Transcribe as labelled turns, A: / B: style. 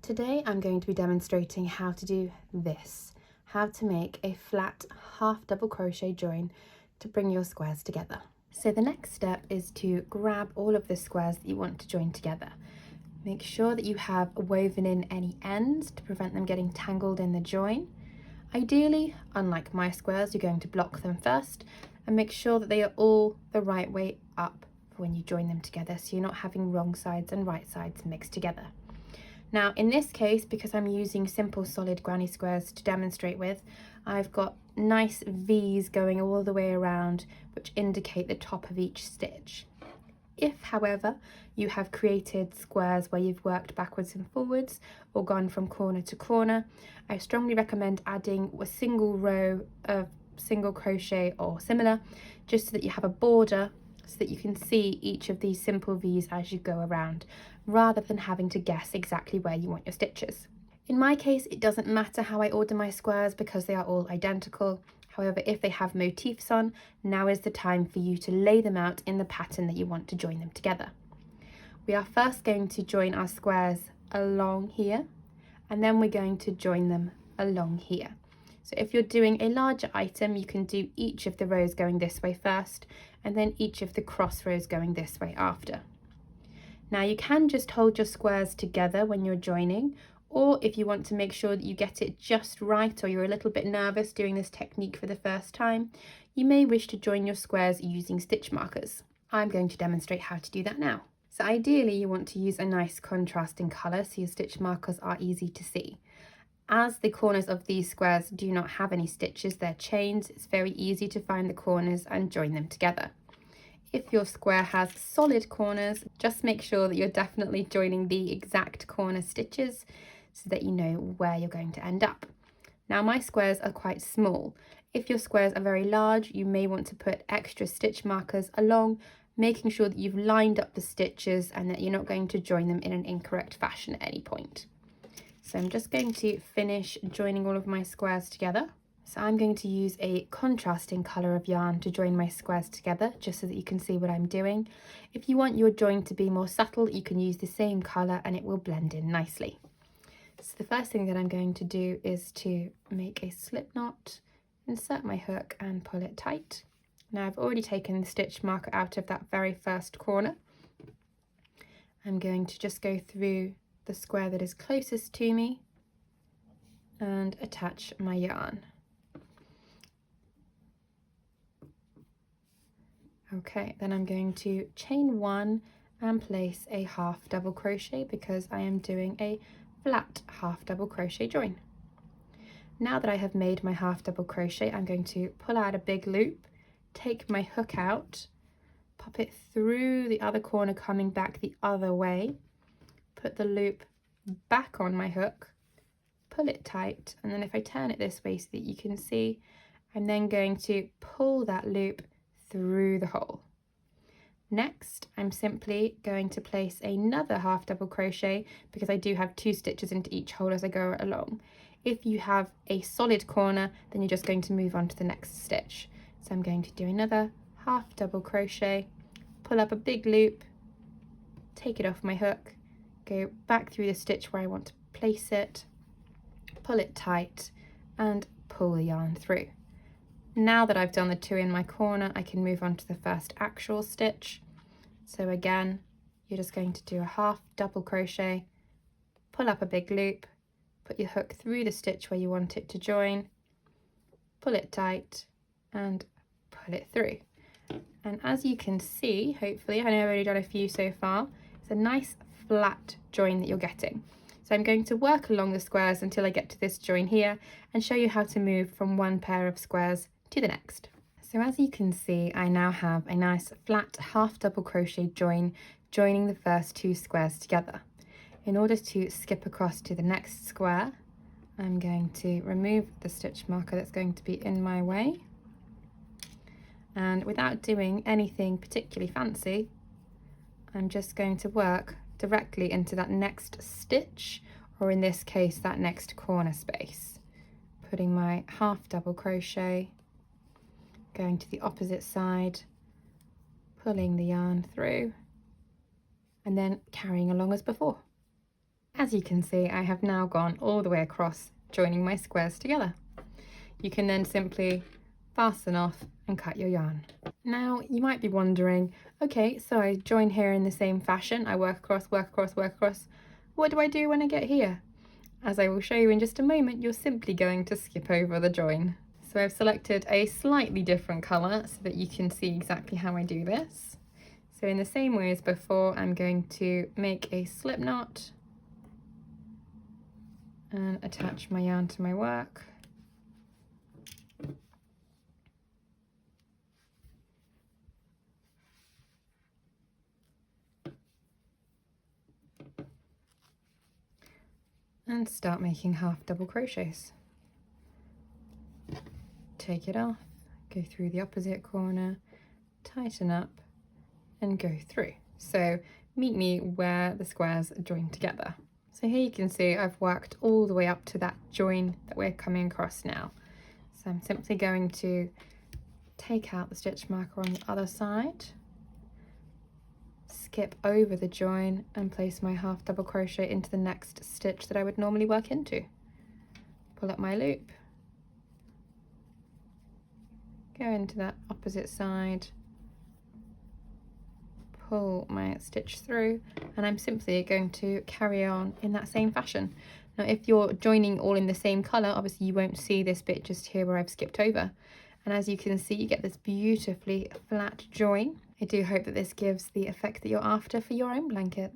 A: Today I'm going to be demonstrating how to do this, how to make a flat half double crochet join to bring your squares together. So the next step is to grab all of the squares that you want to join together. Make sure that you have woven in any ends to prevent them getting tangled in the join. Ideally, unlike my squares, you're going to block them first and make sure that they are all the right way up for when you join them together, so you're not having wrong sides and right sides mixed together. Now in this case, because I'm using simple solid granny squares to demonstrate with, I've got nice V's going all the way around which indicate the top of each stitch. If, however, you have created squares where you've worked backwards and forwards or gone from corner to corner, I strongly recommend adding a single row of single crochet or similar, just so that you have a border so that you can see each of these simple V's as you go around, rather than having to guess exactly where you want your stitches. In my case, it doesn't matter how I order my squares because they are all identical. However, if they have motifs on, now is the time for you to lay them out in the pattern that you want to join them together. We are first going to join our squares along here, and then we're going to join them along here. So if you're doing a larger item, you can do each of the rows going this way first, and then each of the cross rows going this way after. Now you can just hold your squares together when you're joining, or if you want to make sure that you get it just right, or you're a little bit nervous doing this technique for the first time, you may wish to join your squares using stitch markers. I'm going to demonstrate how to do that now. So ideally you want to use a nice contrasting colour so your stitch markers are easy to see. As the corners of these squares do not have any stitches, they're chains, it's very easy to find the corners and join them together. If your square has solid corners, just make sure that you're definitely joining the exact corner stitches so that you know where you're going to end up. Now my squares are quite small. If your squares are very large, you may want to put extra stitch markers along, making sure that you've lined up the stitches and that you're not going to join them in an incorrect fashion at any point. So I'm just going to finish joining all of my squares together. So I'm going to use a contrasting colour of yarn to join my squares together, just so that you can see what I'm doing. If you want your join to be more subtle, you can use the same colour and it will blend in nicely. So the first thing that I'm going to do is to make a slip knot, insert my hook and pull it tight. Now I've already taken the stitch marker out of that very first corner. I'm going to just go through the square that is closest to me and attach my yarn. Okay, then I'm going to chain one and place a half double crochet because I am doing a flat half double crochet join. Now that I have made my half double crochet, I'm going to pull out a big loop, take my hook out, pop it through the other corner coming back the other way, put the loop back on my hook, pull it tight, and then if I turn it this way so that you can see, I'm then going to pull that loop through the hole. Next, I'm simply going to place another half double crochet because I do have 2 stitches into each hole as I go along. If you have a solid corner, then you're just going to move on to the next stitch. So I'm going to do another half double crochet, pull up a big loop, take it off my hook, go back through the stitch where I want to place it, pull it tight and pull the yarn through. Now that I've done the 2 in my corner, I can move on to the first actual stitch. So again, you're just going to do a half double crochet, pull up a big loop, put your hook through the stitch where you want it to join, pull it tight and pull it through. And as you can see, hopefully, I know I've already done a few so far, it's a nice flat join that you're getting. So I'm going to work along the squares until I get to this join here and show you how to move from one pair of squares to the next. So as you can see, I now have a nice flat half double crochet join joining the first 2 squares together. In order to skip across to the next square, I'm going to remove the stitch marker that's going to be in my way, and without doing anything particularly fancy, I'm just going to work directly into that next stitch, or in this case that next corner space, putting my half double crochet, going to the opposite side, pulling the yarn through and then carrying along as before. As you can see, I have now gone all the way across, joining my squares together. You can then simply fasten off and cut your yarn. Now you might be wondering, okay, so I join here in the same fashion, I work across, work across, work across. What do I do when I get here? As I will show you in just a moment, you're simply going to skip over the join. So I've selected a slightly different colour so that you can see exactly how I do this. So in the same way as before, I'm going to make a slip knot and attach my yarn to my work. And start making half double crochets. Take it off, go through the opposite corner, tighten up and go through. So meet me where the squares join together. So here you can see I've worked all the way up to that join that we're coming across now. So I'm simply going to take out the stitch marker on the other side, skip over the join and place my half double crochet into the next stitch that I would normally work into. Pull up my loop, go into that opposite side, pull my stitch through, and I'm simply going to carry on in that same fashion. Now if you're joining all in the same colour, obviously you won't see this bit just here where I've skipped over. And as you can see, you get this beautifully flat join. I do hope that this gives the effect that you're after for your own blanket.